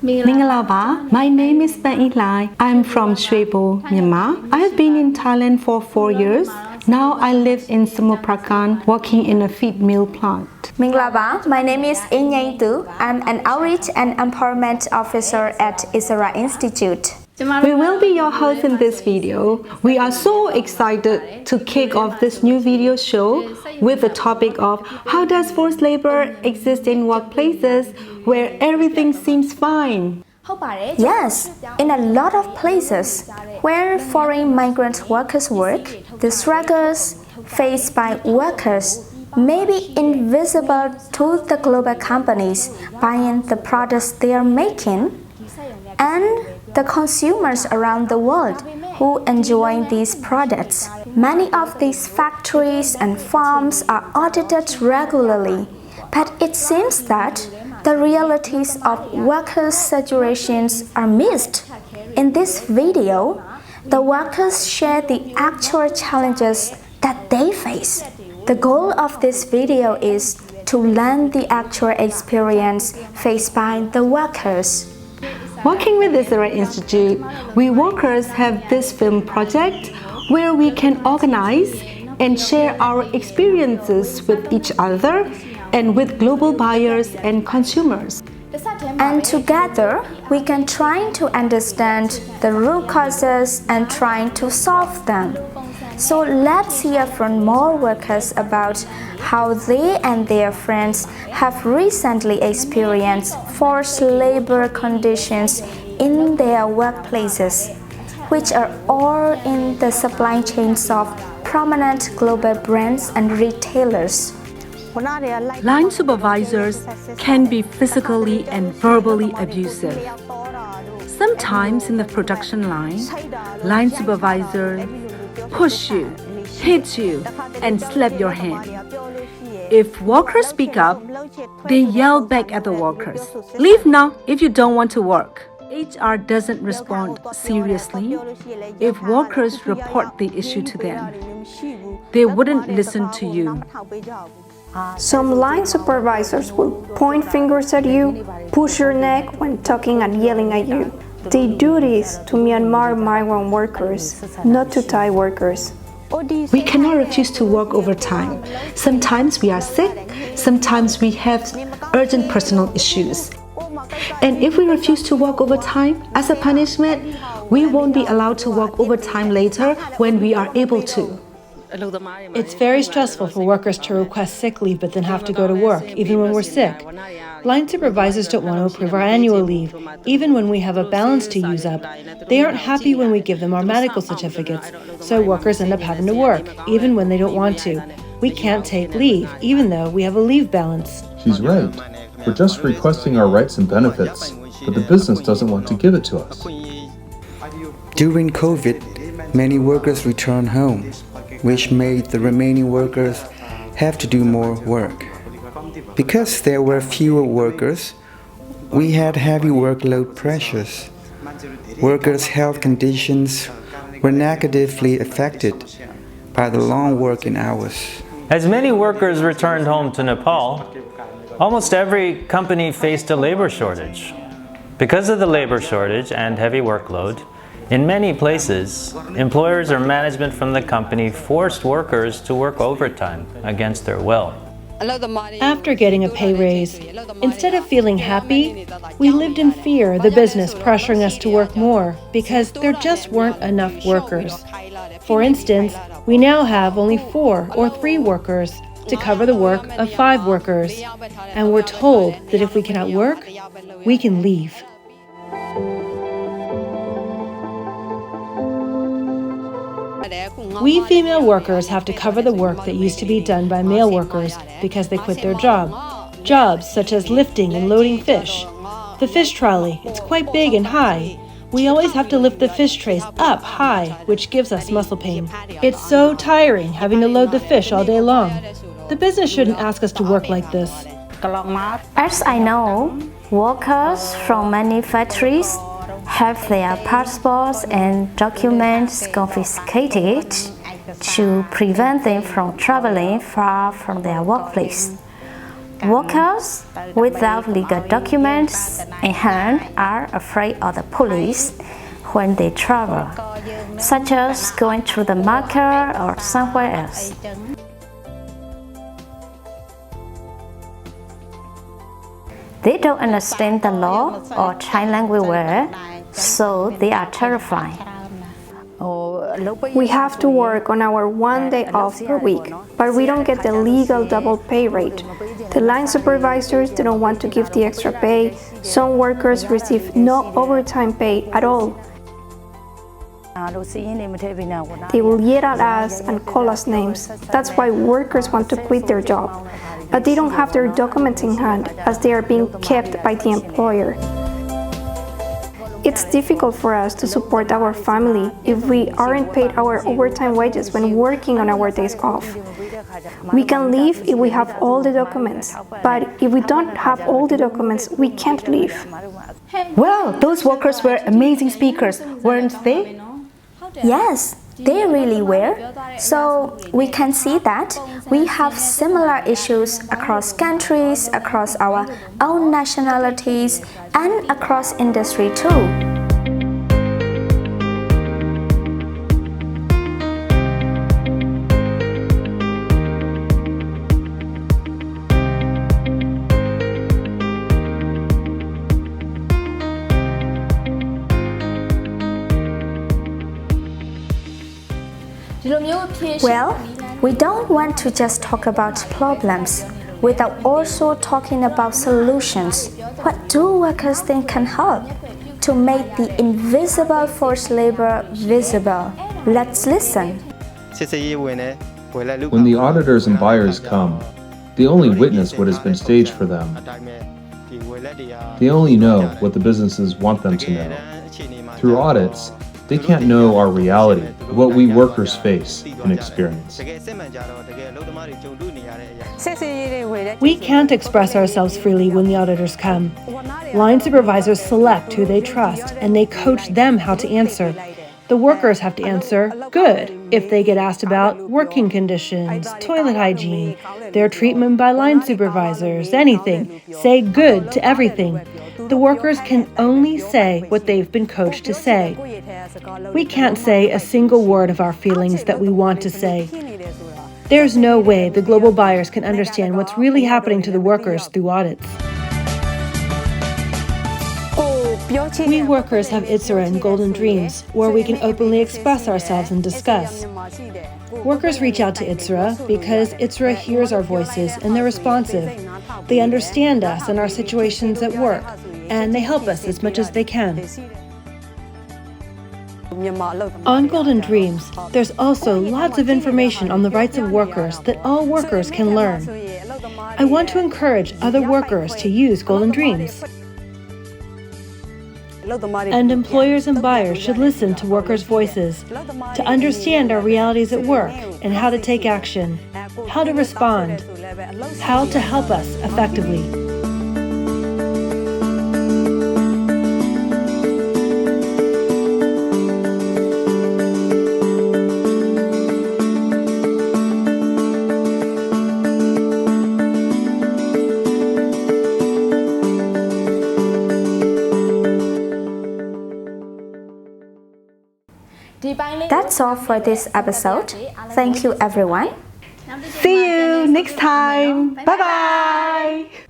Mingalaba, my name is Ban Ilai. I'm from Shwebo, Myanmar. I have been in Thailand for 4 years. Now I live in Samut Prakan, working in a feed mill plant. Minglaba, my name is Inyang Tu. I'm an outreach and empowerment officer at Isara Institute. We will be your hosts in this video. We are so excited to kick off this new video show with the topic of how does forced labor exist in workplaces where everything seems fine? Yes, in a lot of places where foreign migrant workers work, the struggles faced by workers may be invisible to the global companies buying the products they are making and the consumers around the world who enjoy these products. Many of these factories and farms are audited regularly, but it seems that the realities of workers' situations are missed. In this video, the workers share the actual challenges that they face. The goal of this video is to learn the actual experience faced by the workers. Working with Isara Institute, we workers have this film project where we can organize and share our experiences with each other and with global buyers and consumers. And together, we can try to understand the root causes and try to solve them. So let's hear from more workers about how they and their friends have recently experienced forced labor conditions in their workplaces, which are all in the supply chains of prominent global brands and retailers. Line supervisors can be physically and verbally abusive. Sometimes in the production line supervisors push you, hit you, and slap your hand. If workers speak up, they yell back at the workers. Leave now if you don't want to work. HR doesn't respond seriously. If workers report the issue to them, they wouldn't listen to you. Some line supervisors will point fingers at you, push your neck when talking and yelling at you. They do this to Myanmar migrant workers, not to Thai workers. We cannot refuse to work overtime. Sometimes we are sick, sometimes we have urgent personal issues. And if we refuse to work overtime, as a punishment, we won't be allowed to work overtime later when we are able to. It's very stressful for workers to request sick leave but then have to go to work, even when we're sick. Line supervisors don't want to approve our annual leave, even when we have a balance to use up. They aren't happy when we give them our medical certificates, so workers end up having to work, even when they don't want to. We can't take leave, even though we have a leave balance. She's right. We're just requesting our rights and benefits, but the business doesn't want to give it to us. During COVID, many workers returned home, which made the remaining workers have to do more work. Because there were fewer workers, we had heavy workload pressures. Workers' health conditions were negatively affected by the long working hours. As many workers returned home to Nepal, almost every company faced a labor shortage. Because of the labor shortage and heavy workload, in many places, employers or management from the company forced workers to work overtime against their will. After getting a pay raise, instead of feeling happy, we lived in fear of the business pressuring us to work more because there just weren't enough workers. For instance, we now have only 4 or 3 workers to cover the work of 5 workers, and we're told that if we cannot work, we can leave. We female workers have to cover the work that used to be done by male workers because they quit their job. Jobs such as lifting and loading fish. The fish trolley, it's quite big and high. We always have to lift the fish trays up high, which gives us muscle pain. It's so tiring having to load the fish all day long. The business shouldn't ask us to work like this. As I know, workers from many factories have their passports and documents confiscated to prevent them from traveling far from their workplace. Workers without legal documents in hand are afraid of the police when they travel, such as going to the market or somewhere else. They don't understand the law or Thai language well, so they are terrified. We have to work on our 1 day off per week, but we don't get the legal double pay rate. The line supervisors don't want to give the extra pay. Some workers receive no overtime pay at all. They will yell at us and call us names. That's why workers want to quit their job. But they don't have their documents in hand as they are being kept by the employer. It's difficult for us to support our family if we aren't paid our overtime wages when working on our days off. We can leave if we have all the documents, but if we don't have all the documents, we can't leave. Well, those workers were amazing speakers, weren't they? Yes, they really were. So we can see that we have similar issues across countries, across our own nationalities, and across industry too. Well, we don't want to just talk about problems without also talking about solutions. What do workers think can help to make the invisible forced labor visible? Let's listen. When the auditors and buyers come, they only witness what has been staged for them. They only know what the businesses want them to know. Through audits, they can't know our reality, what we workers face and experience. We can't express ourselves freely when the auditors come. Line supervisors select who they trust, and they coach them how to answer. The workers have to answer good if they get asked about working conditions, toilet hygiene, their treatment by line supervisors, anything. Say good to everything. The workers can only say what they've been coached to say. We can't say a single word of our feelings that we want to say. There's no way the global buyers can understand what's really happening to the workers through audits. We workers have ITSERA and Golden Dreams, where we can openly express ourselves and discuss. Workers reach out to ITSERA because ITSERA hears our voices and they're responsive. They understand us and our situations at work, and they help us as much as they can. On Golden Dreams, there's also lots of information on the rights of workers that all workers can learn. I want to encourage other workers to use Golden Dreams. And employers and buyers should listen to workers' voices to understand our realities at work and how to take action, how to respond, how to help us effectively. That's all for this episode. Thank you, everyone. See you next time. Bye-bye.